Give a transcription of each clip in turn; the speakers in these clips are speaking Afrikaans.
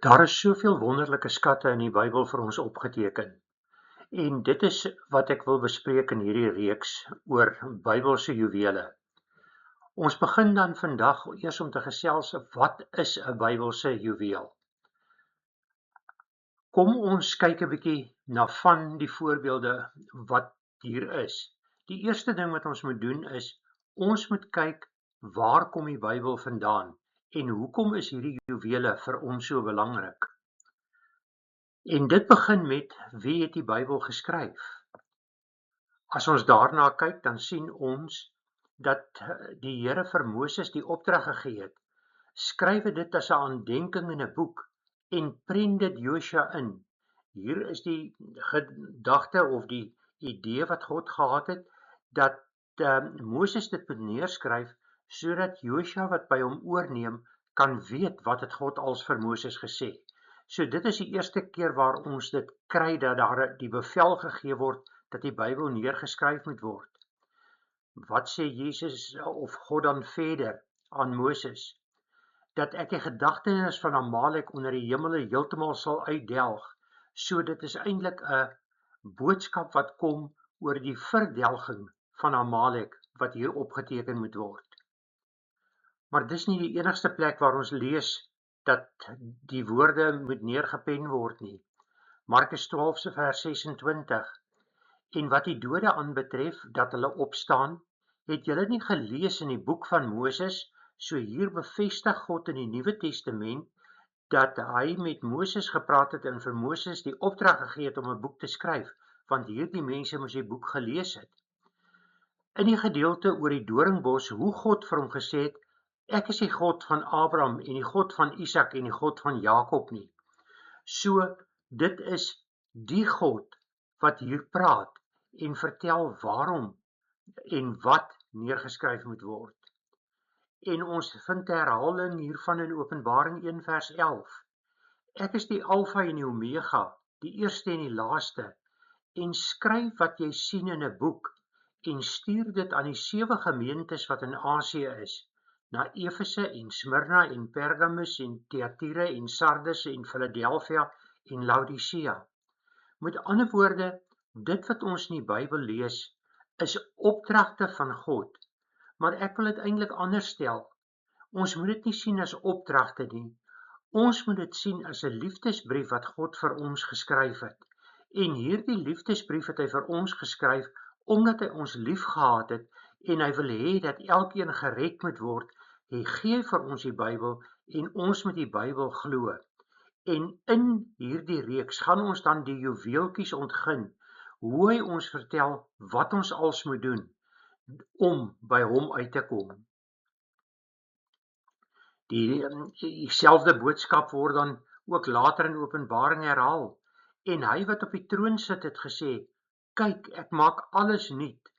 Daar is soveel wonderlike skatte in die Bybel vir ons opgeteken. En dit is wat ek wil bespreek in hierdie reeks oor Bybelse juwele. Ons begin dan vandag eers om te gesels wat is 'n Bybelse juweel. Kom ons kyk 'n bietjie na van die voorbeelde wat hier is. Die eerste ding wat ons moet doen is, ons moet kyk waar kom die Bybel vandaan en hoekom is hierdie juwele vir ons so belangrik. En dit begin met wie het die Bybel geskryf. As ons daarna kyk, dan sien ons dat die Here vir Moses die opdrag gegee het. Skryf dit as 'n aandenking in 'n boek en prent dit Josua in. Hier is die gedagte of die idee wat God gehad het, dat Moses dit moet neerskryf, sodat Josua wat by hom oorneem, kan weet wat het God als vir Moses gesê. So dit is die eerste keer waar ons dit kry, dat daar die bevel gegee word, dat die Bybel neergeskryf moet word. Wat sê Jesus of God dan verder aan Moses? Dat ek die gedagtenis van Amalek onder die hemele heeltemal sal uitdelg. So dit is eintlik 'n boodskap wat kom oor die verdelging van Amalek wat hier opgeteken moet word. Maar dis nie die enigste plek waar ons lees dat die woorde moet neergepen word nie. Markus 12 vers 26. En wat die dode aanbetref, dat hulle opstaan, het julle nie gelees in die boek van Moses? So hier bevestig God in die Nuwe Testament dat hy met Moses gepraat het en vir Moses die opdrag gegee het om 'n boek te skryf, want hierdie mense moes die boek gelees het. In die gedeelte oor die doringbos, hoe God vir hom gesê het, ek is die God van Abraham en die God van Isak en die God van Jakob nie. So dit is die God wat hier praat en vertel waarom en wat neergeskryf moet word. En ons vind herhaling hiervan in Openbaring 1 vers 11. Ek is die Alfa en die Omega, die eerste en die laaste, en skryf wat jy sien in 'n boek, en stuur dit aan die 7 gemeentes wat in Asië is, na Efese en Smyrna en Pergamus en Thyatira en Sardes en Philadelphia en Laodicea. Met ander woorde, dit wat ons in die Bybel lees, is opdragte van God. Maar ek wil dit eintlik anders stel. Ons moet dit nie sien as opdragte nie. Ons moet dit sien as 'n liefdesbrief wat God vir ons geskryf het. En hierdie liefdesbrief het hy vir ons geskryf omdat hy ons lief gehad het en hy wil hê dat elkeen gered moet word. Hy gee vir ons die Bybel en ons moet die Bybel glo. En in hierdie reeks gaan ons dan die juweeltjies ontgin, hoe hy ons vertel wat ons als moet doen om by hom uit te kom. Dieselfde boodskap word dan ook later in Openbaring herhaal. En hy wat op die troon sit het gesê, kyk, ek maak alles nuut.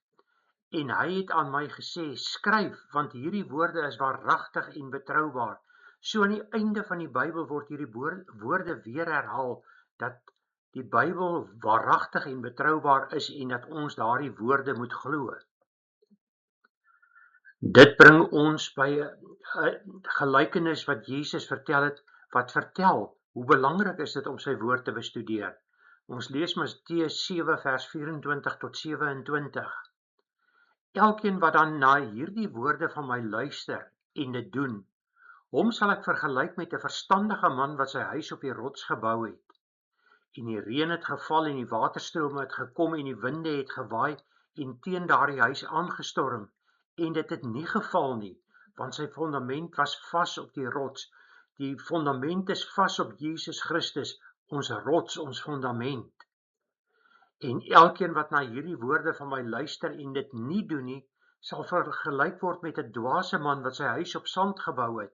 En hy het aan my gesê, skryf, want hierdie woorde is waaragtig en betroubaar. So aan die einde van die Bybel word hierdie woorde weer herhaal, dat die Bybel waaragtig en betroubaar is en dat ons daardie woorde moet glo. Dit bring ons by 'n gelykenis wat Jesus vertel het, wat vertel hoe belangrik is dit om sy woord te bestudeer. Ons lees Matteus 7 vers 24 tot 27. Elkeen wat dan na hierdie woorde van my luister en dit doen, hom sal ek vergelyk met 'n verstandige man wat sy huis op die rots gebou het. En die reën het geval en die waterstrome het gekom en die winde het gewaai en teen daardie huis aangestorm. En dit het nie geval nie, want sy fondament was vas op die rots. Die fondament is vas op Jesus Christus, ons rots, ons fondament. En elkeen wat na hierdie woorde van my luister en dit nie doen nie, sal vergelyk word met 'n dwaase man wat sy huis op sand gebou het.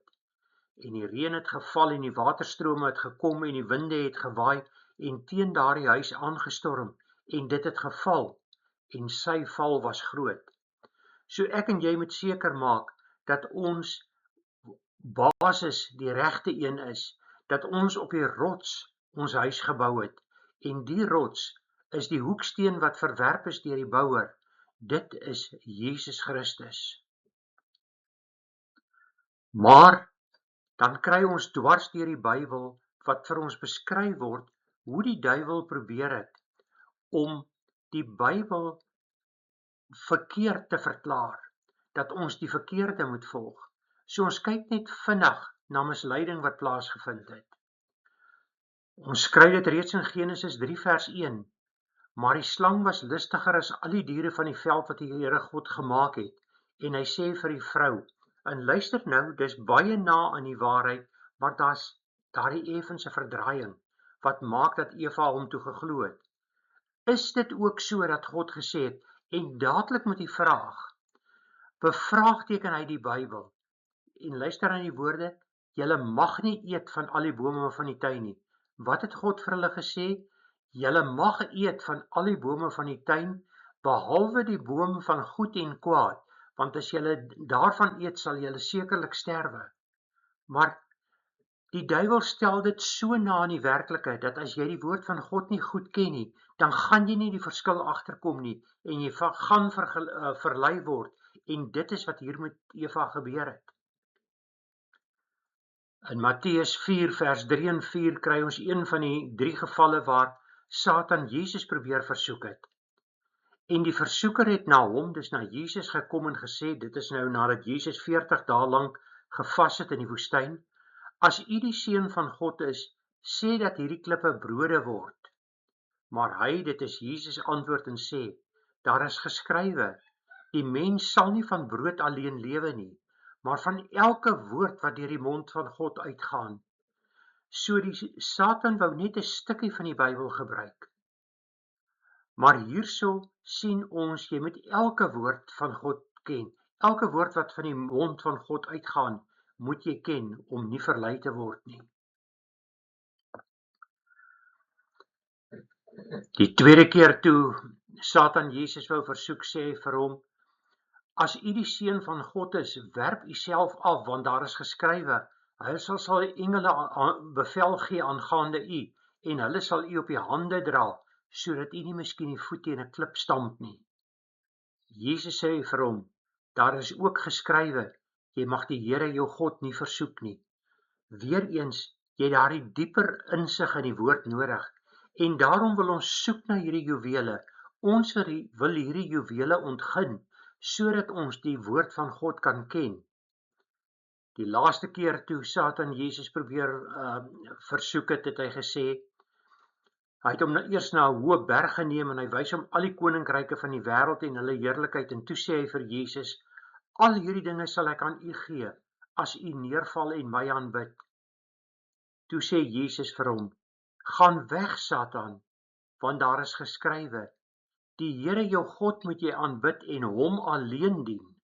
En die reën het geval en die waterstrome het gekom en die winde het gewaai en teen daardie huis aangestorm en dit het geval en sy val was groot. So ek en jy moet seker maak dat ons basis die regte een is, dat ons op die rots ons huis gebou het en die rots is die hoeksteen wat verwerp is deur die bouer. Dit is Jesus Christus. Maar dan kry ons dwars deur die Bybel wat vir ons beskryf word, hoe die duiwel probeer het om die Bybel verkeerd te verklaar, dat ons die verkeerde moet volg. So ons kyk net vinnig na misleiding wat plaasgevind het. Ons skryf dit reeds in Genesis 3 vers 1, maar die slang was listiger as al die diere van die veld wat die Here God gemaak het, en hy sê vir die vrou, en luister nou, dis baie na aan die waarheid, maar daar's daardie effense verdraaiing, wat maak dat Eva hom toe geglo het. Is dit ook so dat God gesê het, en dadelik met die vraag, bevraagteken hy die Bybel, en luister aan die woorde, julle mag nie eet van al die bome van die tuin nie. Wat het God vir hulle gesê? Julle mag eet van al die bome van die tuin, behalwe die boom van goed en kwaad, want as julle daarvan eet, sal julle sekerlik sterwe. Maar die duiwel stel dit so na in die werklikheid, dat as jy die woord van God nie goed ken nie, dan gaan jy nie die verskil agterkom nie, en jy gaan verlei word, en dit is wat hier met Eva gebeur het. In Matteus 4 vers 3 en 4 kry ons een van die 3 gevalle waar Satan Jesus probeer versoek het. En die versoeker het na hom, dus na Jesus gekom en gesê, dit is nou nadat Jesus 40 dae lank gevas het in die woestyn, as u die seun van God is, sê dat hierdie klippe brode word. Maar hy, dit is Jesus, antwoord en sê, daar is geskrywe, die mens sal nie van brood alleen lewe nie, maar van elke woord wat deur die mond van God uitgaan. So die Satan wou net 'n stukkie van die Bybel gebruik. Maar hierso sien ons, jy moet elke woord van God ken. Elke woord wat van die mond van God uitgaan, moet jy ken om nie verlei te word nie. Die tweede keer toe Satan Jesus wou versoek, sê hy vir hom, as u die seun van God is, werp u self af, want daar is geskrywe, hy sal die engele bevel gee aangaande u, en hulle sal u op die hande dra, sodat u nie miskien die voet teen 'n klip stamp nie. Jesus sê vir hom, daar is ook geskrywe, jy mag die Here jou God nie versoek nie. Weereens, jy het daardie dieper insig in die woord nodig, en daarom wil ons soek na hierdie juwele. Ons wil hierdie juwele ontgin, sodat ons die woord van God kan ken. Die laaste keer toe Satan Jesus probeer versoek het, het hy gesê, hy het hom eers na 'n hoë berg geneem en hy wys hom al die koninkryke van die wêreld en hulle heerlikheid, en toe sê hy vir Jesus, al hierdie dinge sal ek aan u gee, as u neerval en my aanbid. Toe sê Jesus vir hom, gaan weg Satan, want daar is geskrywe, die Here jou God moet jy aanbid en hom alleen dien.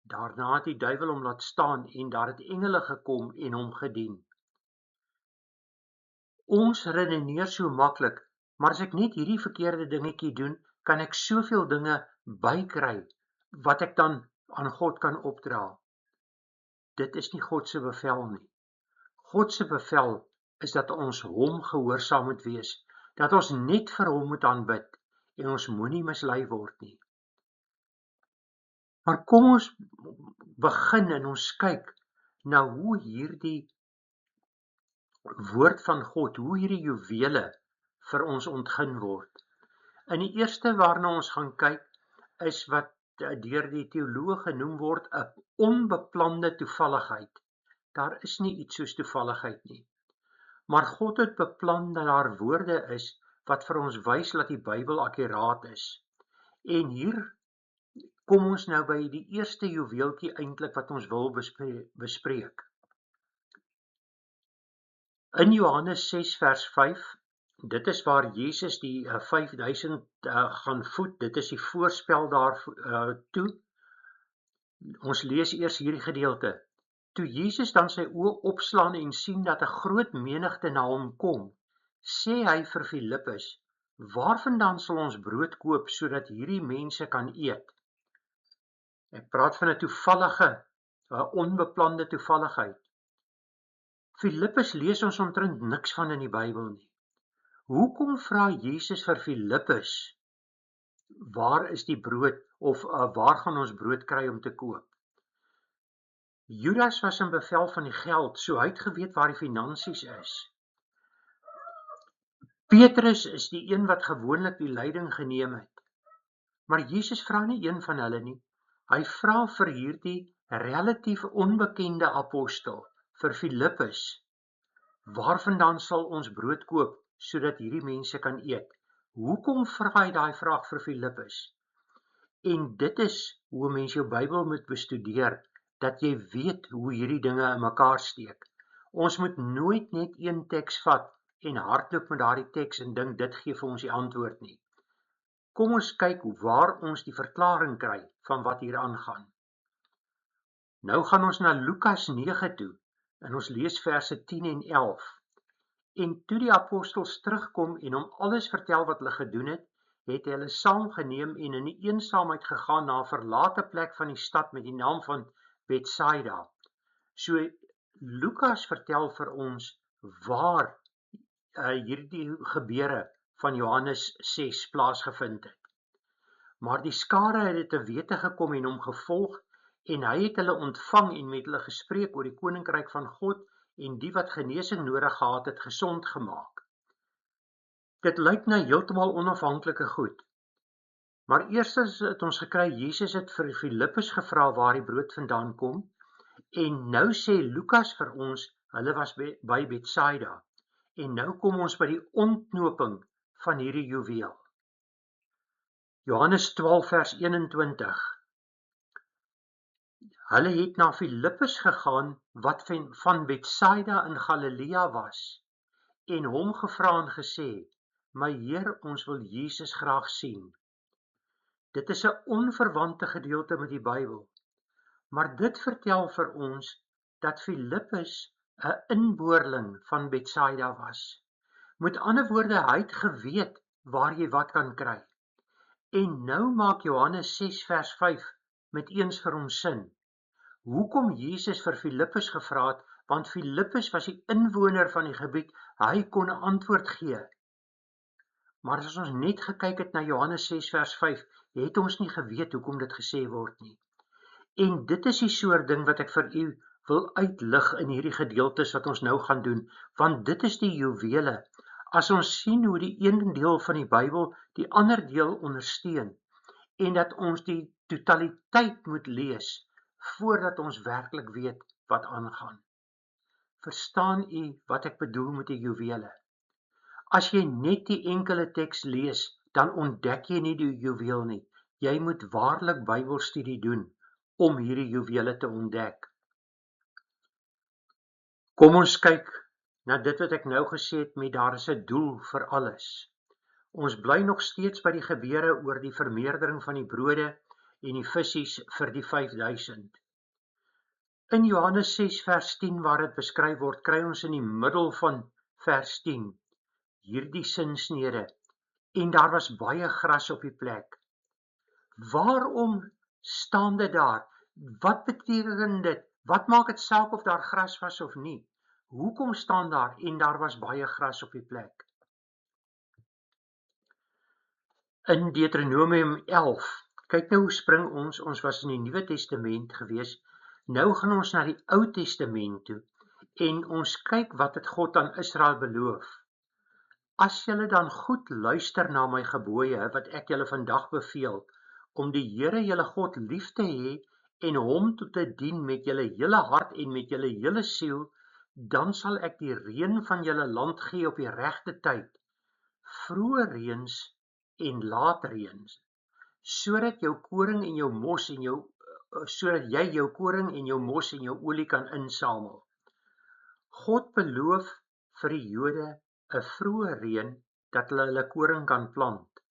Daarna het die duiwel hom laat staan en daar het engele gekom en hom gedien. Ons redeneer so maklik, maar as ek net hierdie verkeerde dingetjie doen, kan ek soveel dinge bykry, wat ek dan aan God kan opdra. Dit is nie God se bevel nie. God se bevel is dat ons hom gehoorsaam moet wees, dat ons net vir hom moet aanbid, en ons moenie mislei word nie. Maar kom ons begin en ons kyk na hoe hierdie woord van God, hoe hierdie juwele vir ons ontgin word. In die eerste waarna ons gaan kyk, is wat deur die teoloog genoem word 'n onbeplande toevalligheid. Daar is nie iets soos toevalligheid nie. Maar God het beplan dat daar woorde is wat vir ons wys dat die Bybel akkuraat is. En hier kom ons nou by die eerste juweeltjie eintlik wat ons wil bespreek. In Johannes 6 vers 5, dit is waar Jesus die 5000 gaan voed, dit is die voorspel daartoe. Ons lees eers hierdie gedeelte. Toe Jesus dan sy oë opslaan en sien dat 'n groot menigte na hom kom, sê hy vir Filippus, waarvandaan sal ons brood koop sodat hierdie mense kan eet? Ek praat van 'n toevallige, 'n onbeplande toevalligheid. Filippus lees ons omtrent niks van in die Bybel nie. Hoekom vra Jesus vir Filippus, waar is die brood, of waar gaan ons brood kry om te koop? Judas was in bevel van die geld, so hy het geweet waar die finansies is. Petrus is die een wat gewoonlik die leiding geneem het. Maar Jesus vra nie een van hulle nie. Hy vra vir hierdie relatief onbekende apostel, vir Filippus, waarvandaan sal ons brood koop, sodat hierdie mense kan eet? Hoekom vra hy daai vraag vir Filippus? En dit is hoe mens jou Bybel moet bestudeer, dat jy weet hoe hierdie dinge in mekaar steek. Ons moet nooit net een teks vat en hardloop met daardie teks en dink dit gee vir ons die antwoord nie. Kom ons kyk waar ons die verklaring kry van wat hier aangaan. Nou gaan ons na Lukas 9 toe en ons lees verse 10 en 11. En toe die apostels terugkom en hom alles vertel wat hulle gedoen het, het hulle saamgeneem en in die eensaamheid gegaan na 'n verlate plek van die stad met die naam van Betsaida. So Lukas vertel vir ons waar hierdie gebeure van Johannes 6 plaasgevind het. Maar die skare het dit te wete gekom en hom gevolg, en hy het hulle ontvang en met hulle gespreek oor die koninkryk van God, en die wat genesing nodig gehad het, gesond gemaak. Dit lyk nou heeltemal onafhanklike goed. Maar eers het ons gekry, Jesus het vir Filippus gevra waar die brood vandaan kom, en nou sê Lukas vir ons, hulle was by Betsaida. En nou kom ons by die ontknoping van hierdie juweel. Johannes 12 vers 21. Hulle het na Filippus gegaan wat van Betsaida in Galilea was, en hom gevra en gesê, my Heer, ons wil Jesus graag sien. Dit is 'n onverwante gedeelte met die Bybel, maar dit vertel vir ons dat Filippus 'n inboorling van Betsaida was. Met ander woorde, hy het geweet waar jy wat kan kry. En nou maak Johannes 6 vers 5 met eens vir hom sin. Hoekom Jesus vir Filippus gevra het, want Filippus was die inwoner van die gebied, hy kon 'n antwoord gee. Maar as ons net gekyk het na Johannes 6 vers 5, het ons nie geweet hoekom dit gesê word nie. En dit is die soort ding wat ek vir u wil uitlig in hierdie gedeeltes wat ons nou gaan doen, want dit is die juwele. As ons sien hoe die een deel van die Bybel die ander deel ondersteun, en dat ons die totaliteit moet lees, voordat ons werklik weet wat aangaan. Verstaan u wat ek bedoel met die juwele? As jy net die enkele teks lees, dan ontdek jy nie die juweel nie. Jy moet waarlik Bybelstudie doen om hierdie juwele te ontdek. Kom ons kyk na dit wat ek nou gesê het met daar is 'n doel vir alles. Ons bly nog steeds by die gebeure oor die vermeerdering van die brode en die visse vir die 5000. In Johannes 6 vers 10 waar dit beskryf word, kry ons in die middel van vers 10 hierdie sinsnede, en daar was baie gras op die plek. Waarom staan dit daar? Wat beteken dit? Wat maak dit saak of daar gras was of nie? Hoekom staan daar, en daar was baie gras op die plek? In Deuteronomium 11, kyk nou hoe spring ons was in die Nuwe Testament gewees, nou gaan ons na die Ou Testament toe, en ons kyk wat het God aan Israel beloof. As julle dan goed luister na my gebooie, wat ek julle vandag beveel, om die Here julle God lief te hê, en hom toe te dien met julle hele hart en met julle hele siel, dan sal ek die reën van julle land gee op die regte tyd, vroeë reëns en laatreëns, sodat jou koring en jou mos en sodat jy jou koring en jou mos en jou olie kan insamel. God beloof vir die Jode 'n vroeë reën dat hulle koring kan plant,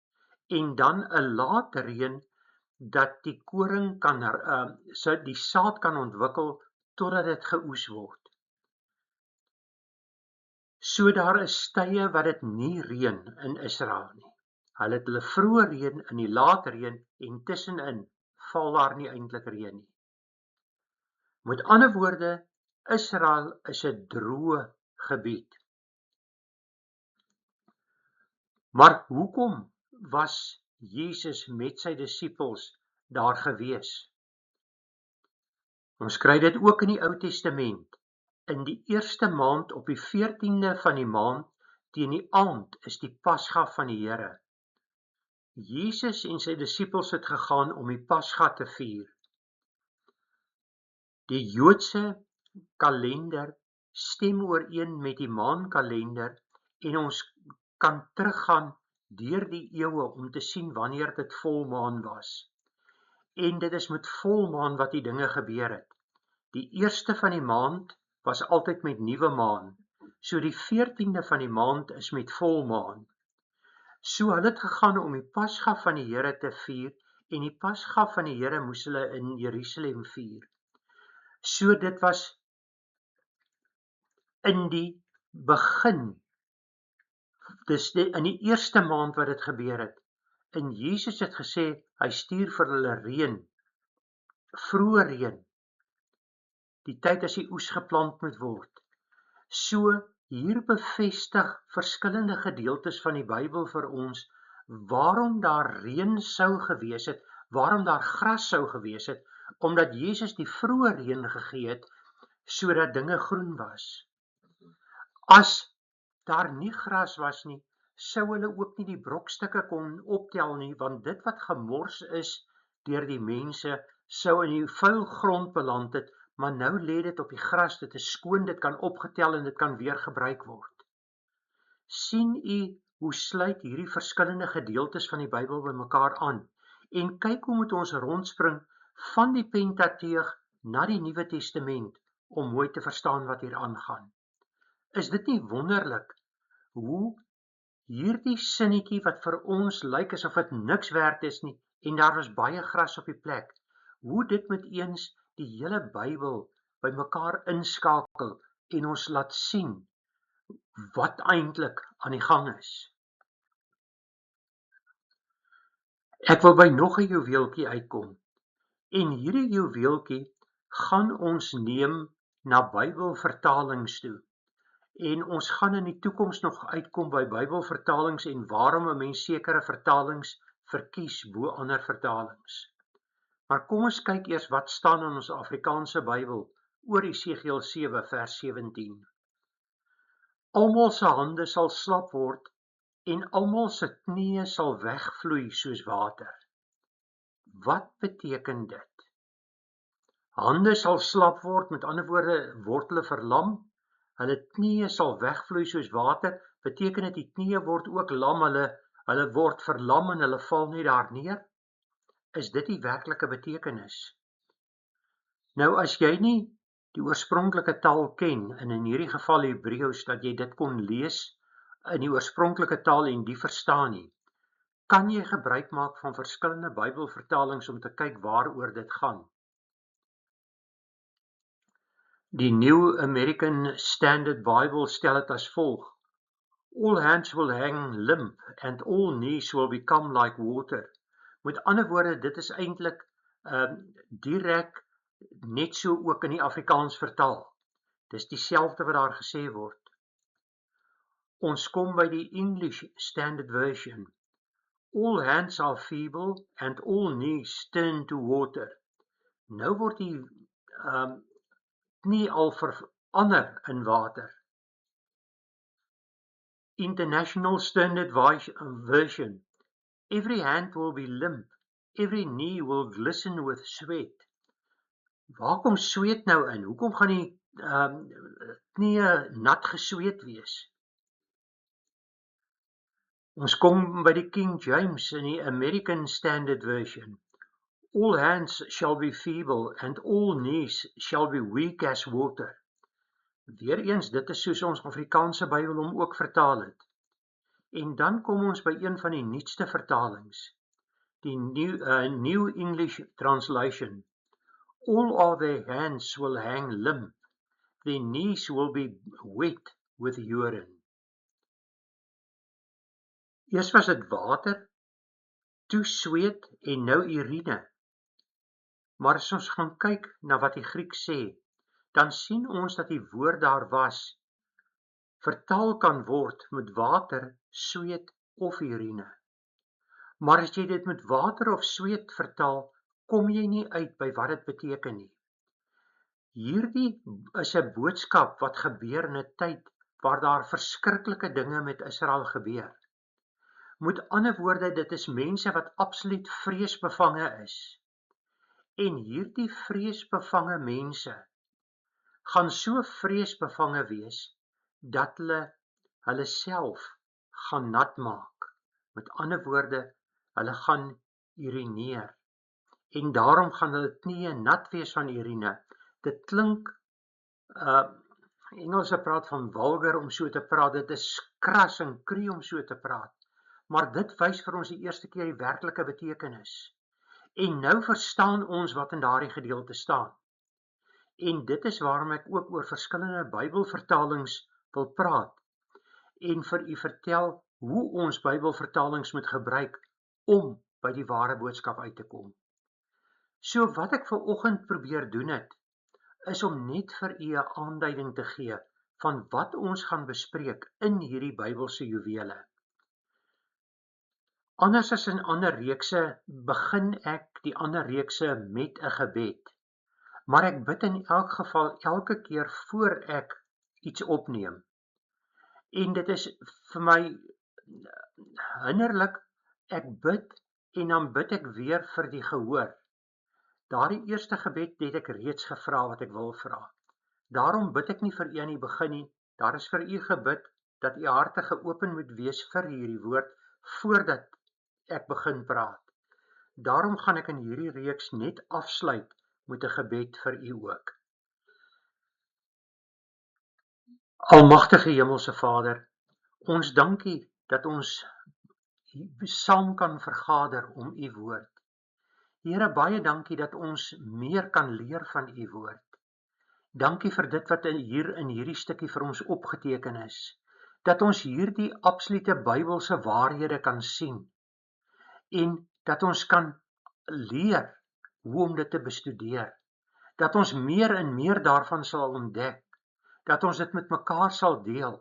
en dan 'n late reën dat die koring kan die saad kan ontwikkel totdat dit geoes word. So daar is tye wat dit nie reën in Israel nie. Hulle het hulle vroeë reën en die late reën, en tussenin val daar nie eintlik reën nie. Met ander woorde, Israel is 'n droë gebied. Maar hoekom was Jesus met sy disippels daar gewees? Ons kry dit ook in die Ou Testament. In die eerste maand op die 14de van die maand, teen die aand is die Pasga van die Here. Jesus en sy disippels het gegaan om die Pasga te vier. Die Joodse kalender stem ooreen met die maankalender en ons kan teruggaan deur die eeue om te sien wanneer dit volmaan was. En dit is met volmaan wat die dinge gebeur het. Die eerste van die maand was altyd met nuwe maan. So die 14de van die maand is met volmaan. So hulle het gegaan om die Pasga van die Here te vier en die Pasga van die Here moes hulle in Jerusalem vier. So dit was in die begin, dis in die eerste maand wat dit gebeur het. En Jesus het gesê, hy stuur vir hulle reën, vroeë reën, die tyd as die oes geplant moet word. So hier bevestig verskillende gedeeltes van die Bybel vir ons, waarom daar reën sou gewees het, waarom daar gras sou gewees het, omdat Jesus die vroeë reën gegee het, sodat dinge groen was. As daar nie gras was nie, sou hulle ook nie die brokstukke kon optel nie, want dit wat gemors is deur die mense, sou in die vuil grond beland het, maar nou lê dit op die gras, dit is skoon, dit kan opgetel en dit kan weer gebruik word. Sien u hoe sluit hierdie verskillende gedeeltes van die Bybel by mekaar aan, en kyk hoe moet ons rondspring van die Pentateug na die Nuwe Testament, om mooi te verstaan wat hier aangaan. Is dit nie wonderlik, hoe hierdie sinnetjie wat vir ons lyk asof dit niks werd is nie, en daar was baie gras op die plek, hoe dit met eens die hele Bybel by mekaar inskakel en ons laat sien wat eintlik aan die gang is. Ek wil by nog 'n juweeltjie uitkom, en hierdie juweeltjie gaan ons neem na Bybelvertalings toe. En ons gaan in die toekoms nog uitkom by Bybelvertalings en waarom 'n mens sekere vertalings verkies bo ander vertalings. Maar kom ons kyk eers wat staan in ons Afrikaanse Bybel oor Esegiel 7 vers 17. Almal se hande sal slap word en almal se knieë sal wegvloei soos water. Wat beteken dit? Hande sal slap word, met ander woorde word hulle verlam, hulle knieë sal wegvloei soos water, beteken dit die knieë word ook lam, hulle word verlam en hulle val net daar neer? Is dit die werklike betekenis? Nou as jy nie die oorspronklike taal ken, en in hierdie geval Hebreëus, dat jy dit kon lees in die oorspronklike taal en die verstaan nie, kan jy gebruik maak van verskillende Bybelvertalings om te kyk waaroor dit gaan. Die New American Standard Bible stel dit as volg: All hands will hang limp and all knees will become like water. Met ander woorde, dit is eintlik direk net so ook in die Afrikaans vertaal. Dis dieselfde wat daar gesê word. Ons kom by die English Standard Version. All hands are feeble and all knees turn to water. Nou word die knie al verander in water. International Standard Version. Every hand will be limp, every knee will glisten with sweat. Waar kom sweet nou in? Hoekom gaan die knie nat gesweet wees? Ons kom by die King James in die American Standard Version. All hands shall be feeble and all knees shall be weak as water. Weereens, dit is soos ons Afrikaanse Bybel hom ook vertaal het. En dan kom ons by een van die nuutste vertalings, die New English Translation. All of their hands will hang limp, their knees will be wet with urine. Eers was dit water, toe sweet en nou urine. Maar as ons gaan kyk na wat die Griek sê, dan sien ons dat die woord daar was, vertaal kan word met water, sweet of urine. Maar as jy dit met water of sweet vertaal, kom jy nie uit by wat dit beteken nie. Hierdie is 'n boodskap wat gebeur in 'n tyd waar daar verskriklike dinge met Israel gebeur. Met ander woorde, dit is mense wat absoluut vreesbevange is. En hierdie vreesbevange mense gaan so vreesbevange wees, dat hulle self gaan nat maak. Met ander woorde, hulle gaan urineer. En daarom gaan hulle knieë nat wees van urine. Dit klink, Engelse praat van vulgar om so te praat, dit is kras en kru om so te praat. Maar dit wys vir ons die eerste keer die werklike betekenis. En nou verstaan ons wat in daardie gedeelte staan. En dit is waarom ek ook oor verskillende Bybelvertalings wil praat. En vir u vertel hoe ons Bybelvertalings moet gebruik om by die ware boodskap uit te kom. So wat ek vanoggend probeer doen het, is om net vir u 'n aanduiding te gee van wat ons gaan bespreek in hierdie Bybelse juwele. Anders as in ander reekse, begin ek die ander reekse met 'n gebed. Maar ek bid in elk geval elke keer voor ek iets opneem. En dit is vir my hinderlik, ek bid en dan bid ek weer vir die gehoor. Daardie eerste gebed het ek reeds gevra wat ek wil vra. Daarom bid ek nie vir u aan die begin nie, daar is vir u gebid dat u harte geopen moet wees vir hierdie woord, voordat ek begin praat. Daarom gaan ek in hierdie reeks net afsluit met 'n gebed vir u ook. Almagtige Hemelse Vader, ons dank u dat ons saam kan vergader om u woord. Here, baie dankie dat ons meer kan leer van u woord. Dankie vir dit wat hier in hierdie stukkie vir ons opgeteken is, dat ons hierdie absolute Bybelse waarhede kan sien, en dat ons kan leer hoe om dit te bestudeer, dat ons meer en meer daarvan sal ontdek, dat ons dit met mekaar sal deel,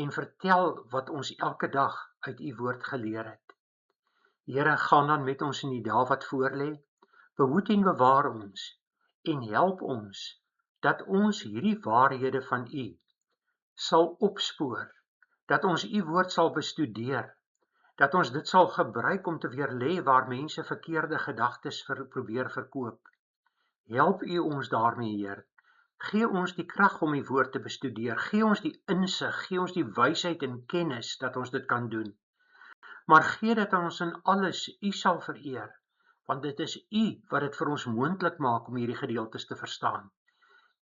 en vertel wat ons elke dag uit u woord geleer het. Here, gaan dan met ons in die dae wat voorlê, behoed en bewaar ons, en help ons, dat ons hierdie waarhede van u sal opspoor, dat ons u woord sal bestudeer, dat ons dit sal gebruik om te weerlê waar mense verkeerde gedagtes probeer verkoop. Help u ons daarmee, Heer. Gee ons die krag om die woord te bestudeer, gee ons die insig, gee ons die wysheid en kennis dat ons dit kan doen. Maar gee dat ons in alles u sal vereer, want dit is u wat dit vir ons moontlik maak om hierdie gedeeltes te verstaan.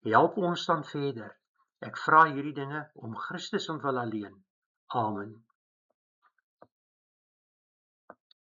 Help ons dan verder. Ek vra hierdie dinge om Christus ontwil alleen. Amen.